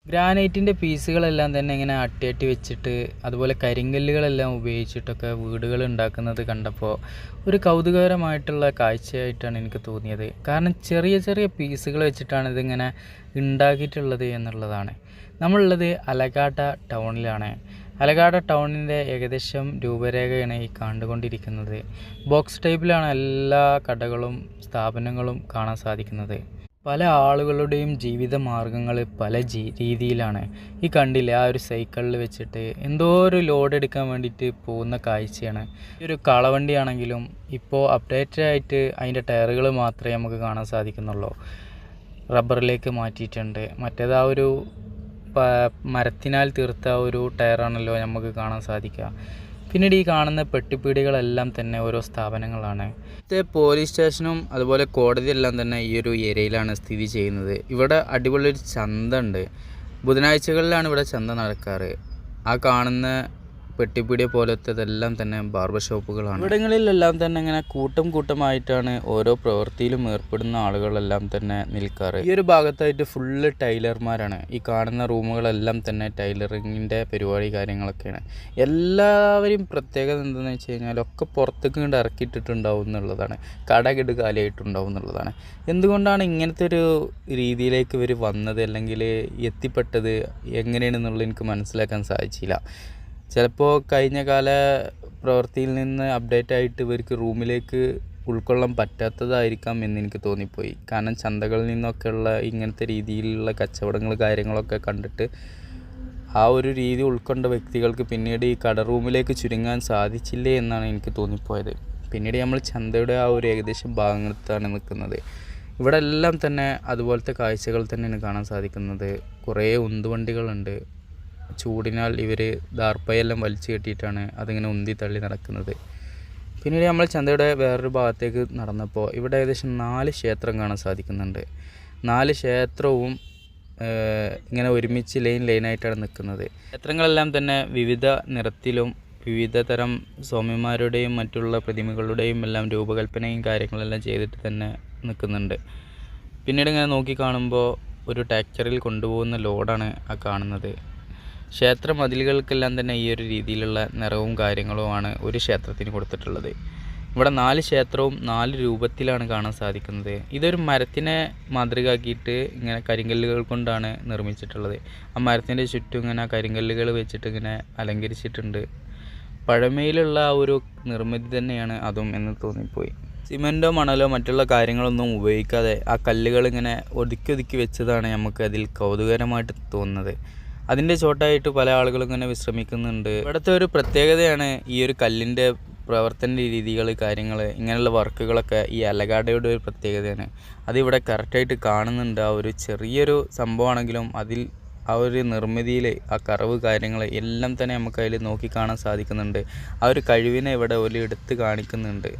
ഗ്രാനൈറ്റിൻ്റെ പീസുകളെല്ലാം തന്നെ ഇങ്ങനെ അട്ടി വെച്ചിട്ട് അതുപോലെ കരിങ്കല്ലുകളെല്ലാം ഉപയോഗിച്ചിട്ടൊക്കെ വീടുകൾ ഉണ്ടാക്കുന്നത് കണ്ടപ്പോൾ ഒരു കൗതുകകരമായിട്ടുള്ള കാഴ്ചയായിട്ടാണ് എനിക്ക് തോന്നിയത്. കാരണം ചെറിയ ചെറിയ പീസുകൾ വെച്ചിട്ടാണ് ഇതിങ്ങനെ ഉണ്ടാക്കിയിട്ടുള്ളത് എന്നുള്ളതാണ്. നമ്മളുള്ളത് അലഗാഡ ടൗണിലാണ്. അലഗാഡ ടൗണിൻ്റെ ഏകദേശം രൂപരേഖയാണ് ഈ കണ്ടുകൊണ്ടിരിക്കുന്നത്. ബോക്സ് ടൈപ്പിലാണ് എല്ലാ കടകളും സ്ഥാപനങ്ങളും കാണാൻ സാധിക്കുന്നത്. പല ആളുകളുടെയും ജീവിത മാർഗ്ഗങ്ങൾ പല രീതിയിലാണ്. ഈ കണ്ടില്ലേ, ആ ഒരു സൈക്കിളിൽ വെച്ചിട്ട് എന്തോ ഒരു ലോഡ് എടുക്കാൻ വേണ്ടിയിട്ട് പോകുന്ന കാഴ്ചയാണ്. ഈ ഒരു കാളവണ്ടിയാണെങ്കിലും ഇപ്പോൾ അപ്ഡേറ്റഡ് ആയിട്ട് അതിൻ്റെ ടയറുകൾ മാത്രമേ നമുക്ക് കാണാൻ സാധിക്കുന്നുള്ളൂ. റബ്ബറിലേക്ക് മാറ്റിയിട്ടുണ്ട്. മറ്റേത് ആ ഒരു മരത്തിനാൽ തീർത്ത ഒരു ടയറാണല്ലോ നമുക്ക് കാണാൻ സാധിക്കുക. പിന്നീട് ഈ കാണുന്ന പെട്ടിപ്പീടികളെല്ലാം തന്നെ ഓരോ സ്ഥാപനങ്ങളാണ്. പോലീസ് സ്റ്റേഷനും അതുപോലെ കോടതിയെല്ലാം തന്നെ ഈ ഒരു ഏരിയയിലാണ് സ്ഥിതി ചെയ്യുന്നത്. ഇവിടെ അടിപൊളി ഒരു ചന്ത ഉണ്ട്. ബുധനാഴ്ചകളിലാണ് ഇവിടെ ചന്ത നടക്കാറ്. ആ കാണുന്ന പെട്ടിപ്പീടിയ പോലത്തേതെല്ലാം തന്നെ ബാർബർ ഷോപ്പുകളാണ്. ഇവിടങ്ങളിലെല്ലാം തന്നെ ഇങ്ങനെ കൂട്ടമായിട്ടാണ് ഓരോ പ്രവൃത്തിയിലും ഏർപ്പെടുന്ന ആളുകളെല്ലാം തന്നെ നിൽക്കാറ്. ഈ ഒരു ഭാഗത്തായിട്ട് ഫുള്ള് ടൈലർമാരാണ്. ഈ കാണുന്ന റൂമുകളെല്ലാം തന്നെ ടൈലറിങ്ങിൻ്റെ പരിപാടി കാര്യങ്ങളൊക്കെയാണ്. എല്ലാവരും പ്രത്യേകത എന്താണെന്ന് വെച്ച് കഴിഞ്ഞാൽ ഒക്കെ പുറത്തേക്ക് കൊണ്ട് ഇറക്കിയിട്ടിട്ടുണ്ടാവും എന്നുള്ളതാണ്. കടകിട് കാലിയായിട്ടുണ്ടാവും എന്നുള്ളതാണ്. എന്തുകൊണ്ടാണ് ഇങ്ങനത്തെ ഒരു രീതിയിലേക്ക് ഇവർ വന്നത് അല്ലെങ്കിൽ എത്തിപ്പെട്ടത് എങ്ങനെയാണെന്നുള്ളത് എനിക്ക് മനസ്സിലാക്കാൻ സാധിച്ചില്ല. ചിലപ്പോൾ കഴിഞ്ഞ കാല പ്രവൃത്തിയിൽ നിന്ന് അപ്ഡേറ്റ് ആയിട്ട് ഇവർക്ക് റൂമിലേക്ക് ഉൾക്കൊള്ളാൻ പറ്റാത്തതായിരിക്കാം എന്നെനിക്ക് തോന്നിപ്പോയി. കാരണം ചന്തകളിൽ നിന്നൊക്കെയുള്ള ഇങ്ങനത്തെ രീതിയിലുള്ള കച്ചവടങ്ങൾ കാര്യങ്ങളൊക്കെ കണ്ടിട്ട് ആ ഒരു രീതി ഉൾക്കൊണ്ട വ്യക്തികൾക്ക് പിന്നീട് ഈ കട റൂമിലേക്ക് ചുരുങ്ങാൻ സാധിച്ചില്ലേ എന്നാണ് എനിക്ക് തോന്നിപ്പോയത്. പിന്നീട് നമ്മൾ ചന്തയുടെ ആ ഒരു ഏകദേശം ഭാഗത്താണ് നിൽക്കുന്നത്. ഇവിടെ എല്ലാം തന്നെ അതുപോലത്തെ കാഴ്ചകൾ തന്നെയാണ് കാണാൻ സാധിക്കുന്നത്. കുറേ ഉന്തുവണ്ടികളുണ്ട്. ചൂടിനാൽ ഇവർ ദാർപ്പയെല്ലാം വലിച്ചു കെട്ടിയിട്ടാണ് അതിങ്ങനെ ഉന്തി തള്ളി നടക്കുന്നത്. പിന്നീട് നമ്മൾ ചന്തയുടെ വേറൊരു ഭാഗത്തേക്ക് നടന്നപ്പോൾ ഇവിടെ ഏകദേശം 4 ക്ഷേത്രം കാണാൻ സാധിക്കുന്നുണ്ട്. 4 ക്ഷേത്രവും ഇങ്ങനെ ഒരുമിച്ച് ലൈനായിട്ടാണ് നിൽക്കുന്നത്. ക്ഷേത്രങ്ങളെല്ലാം തന്നെ വിവിധ നിറത്തിലും വിവിധ തരം സ്വാമിമാരുടെയും മറ്റുള്ള പ്രതിമകളുടെയും എല്ലാം രൂപകൽപ്പനയും കാര്യങ്ങളെല്ലാം ചെയ്തിട്ട് തന്നെ നിൽക്കുന്നുണ്ട്. പിന്നീട് ഇങ്ങനെ നോക്കി കാണുമ്പോൾ ഒരു ട്രാക്ടറിൽ കൊണ്ടുപോകുന്ന ലോഡാണ് ആ കാണുന്നത്. ക്ഷേത്ര മതിലുകൾക്കെല്ലാം തന്നെ ഈ ഒരു രീതിയിലുള്ള നിറവും കാര്യങ്ങളുമാണ് ഒരു ക്ഷേത്രത്തിന് കൊടുത്തിട്ടുള്ളത്. ഇവിടെ 4 ക്ഷേത്രവും 4 രൂപത്തിലാണ് കാണാൻ സാധിക്കുന്നത്. ഇതൊരു മരത്തിനെ മാതൃകയാക്കിയിട്ട് ഇങ്ങനെ കരിങ്കല്ലുകൾ കൊണ്ടാണ് നിർമ്മിച്ചിട്ടുള്ളത്. ആ മരത്തിൻ്റെ ചുറ്റും ഇങ്ങനെ കരിങ്കല്ലുകൾ വെച്ചിട്ട് ഇങ്ങനെ അലങ്കരിച്ചിട്ടുണ്ട്. പഴമയിലുള്ള ആ ഒരു നിർമ്മിതി തന്നെയാണ് അതും എന്ന് തോന്നിപ്പോയി. സിമൻറ്റോ മണലോ മറ്റുള്ള കാര്യങ്ങളൊന്നും ഉപയോഗിക്കാതെ ആ കല്ലുകൾ ഇങ്ങനെ ഒതുക്കി വെച്ചതാണ് നമുക്ക് അതിൽ കൗതുകരമായിട്ട് തോന്നുന്നത്. അതിൻ്റെ ചോട്ടായിട്ട് പല ആളുകളും ഇങ്ങനെ വിശ്രമിക്കുന്നുണ്ട്. ഇവിടുത്തെ ഒരു പ്രത്യേകതയാണ് ഈ ഒരു കല്ലിൻ്റെ പ്രവർത്തന രീതികൾ കാര്യങ്ങൾ ഇങ്ങനെയുള്ള വർക്കുകളൊക്കെ ഈ അലഗാഡയുടെ ഒരു പ്രത്യേകതയാണ്. അതിവിടെ കറക്റ്റായിട്ട് കാണുന്നുണ്ട്. ആ ഒരു ചെറിയൊരു സംഭവമാണെങ്കിലും അതിൽ ആ ഒരു നിർമ്മിതിയിൽ ആ കറവ് കാര്യങ്ങൾ എല്ലാം തന്നെ നമുക്ക് അതിൽ നോക്കി കാണാൻ സാധിക്കുന്നുണ്ട്. ആ ഒരു കഴിവിനെ ഇവിടെ ഒരു എടുത്ത് കാണിക്കുന്നുണ്ട്.